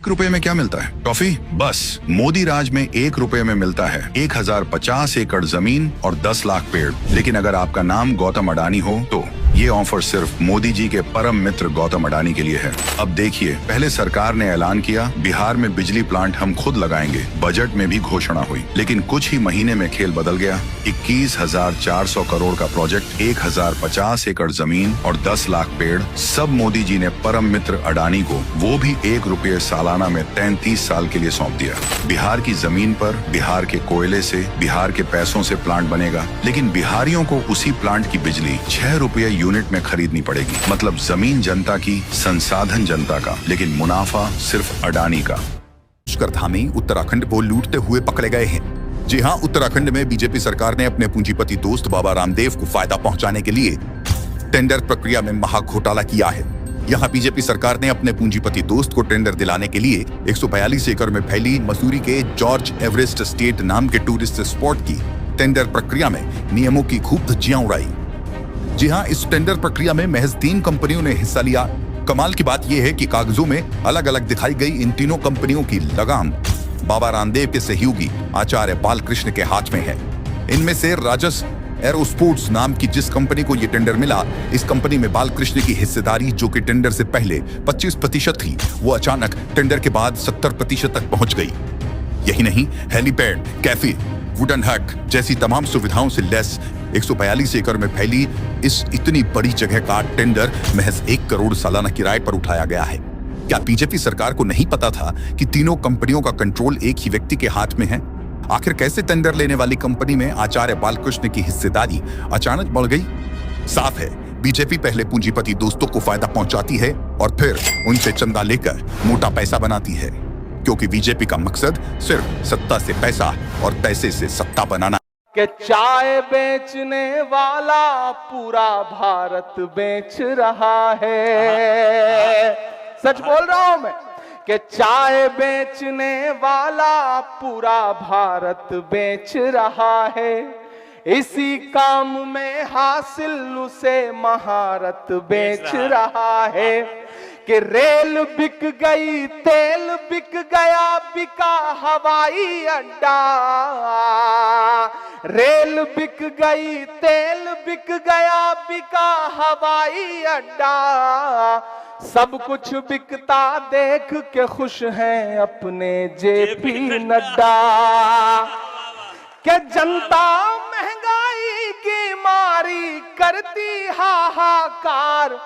रुपए में क्या मिलता है? टॉफी? बस मोदी राज में 1 रुपए में मिलता है 1050 एकड़ जमीन और 10 लाख पेड़। लेकिन अगर आपका नाम गौतम अडानी हो तो ये ऑफर सिर्फ मोदी जी के परम मित्र गौतम अडानी के लिए है। अब देखिए, पहले सरकार ने ऐलान किया बिहार में बिजली प्लांट हम खुद लगाएंगे, बजट में भी घोषणा हुई, लेकिन कुछ ही महीने में खेल बदल गया। 21,400 करोड़ का प्रोजेक्ट, 1050 एकड़ जमीन और 10 लाख पेड़, सब मोदी जी ने परम मित्र अडानी को, वो भी 1 रुपये सालाना में 33 साल के लिए सौंप दिया। बिहार की जमीन पर बिहार के कोयले से, बिहार के पैसों से प्लांट बनेगा, लेकिन बिहारियों को उसी प्लांट की बिजली 6 रुपये यूनिट में खरीदनी पड़ेगी। मतलब जमीन जनता की, संसाधन जनता का, लेकिन मुनाफा सिर्फ अडानी का। पुष्करधामी उत्तराखंड को लूटते हुए पकड़े गए हैं। जी हां, उत्तराखंड में बीजेपी सरकार ने अपने पूंजीपति दोस्त बाबा रामदेव को फायदा पहुंचाने के लिए टेंडर प्रक्रिया में महा घोटाला किया है। यहां बीजेपी सरकार ने अपने पूंजीपति दोस्त को टेंडर दिलाने के लिए 142 एकड़ में फैली मसूरी के जॉर्ज एवरेस्ट स्टेट नाम के टूरिस्ट स्पॉट की टेंडर प्रक्रिया में नियमों की खूब धज्जियां उड़ाई। जी हां, इस टेंडर प्रक्रिया में महज 3 कंपनियों ने हिस्सा लिया। कमाल की बात यह है कि कागजों में अलग अलग दिखाई गई इन तीनों कंपनियों की लगाम बाबा रामदेव के सहयोगी आचार्य बालकृष्ण के हाथ में है। इनमें से राजस एरोस्पोर्ट्स नाम की जिस कंपनी को यह टेंडर मिला, इस कंपनी में बालकृष्ण की हिस्सेदारी, जो कि टेंडर से पहले 25% थी, वो अचानक टेंडर के बाद 70% तक पहुंच गई। यही नहीं, हेलीपैड, कैफे, वुडन हट जैसी तमाम सुविधाओं से लैस 142 एकड़ में फैली इस इतनी बड़ी जगह का टेंडर महज 1 करोड़ सालाना किराए पर उठाया गया है। क्या बीजेपी सरकार को नहीं पता था कि तीनों कंपनियों का कंट्रोल एक ही व्यक्ति के हाथ में है? आखिर कैसे टेंडर लेने वाली कंपनी में आचार्य बालकृष्ण की हिस्सेदारी अचानक बढ़ गई? साफ है, बीजेपी पहले पूंजीपति दोस्तों को फायदा पहुंचाती है और फिर उनसे चंदा लेकर मोटा पैसा बनाती है, क्योंकि बीजेपी का मकसद सिर्फ सत्ता से पैसा और पैसे से सत्ता बनाना। कि चाय बेचने वाला पूरा भारत बेच रहा है। सच बोल रहा हूं मैं कि चाय बेचने वाला पूरा भारत बेच रहा है। इसी काम में हासिल उसे महारत बेच रहा है। कि रेल बिक गई, तेल बिक गया, बिका हवाई अड्डा। रेल बिक गई, तेल बिक गया, बिका हवाई अड्डा। सब कुछ बिकता देख के खुश हैं अपने जेपी नड्डा। कि जनता महंगाई की मारी करती हाहाकार।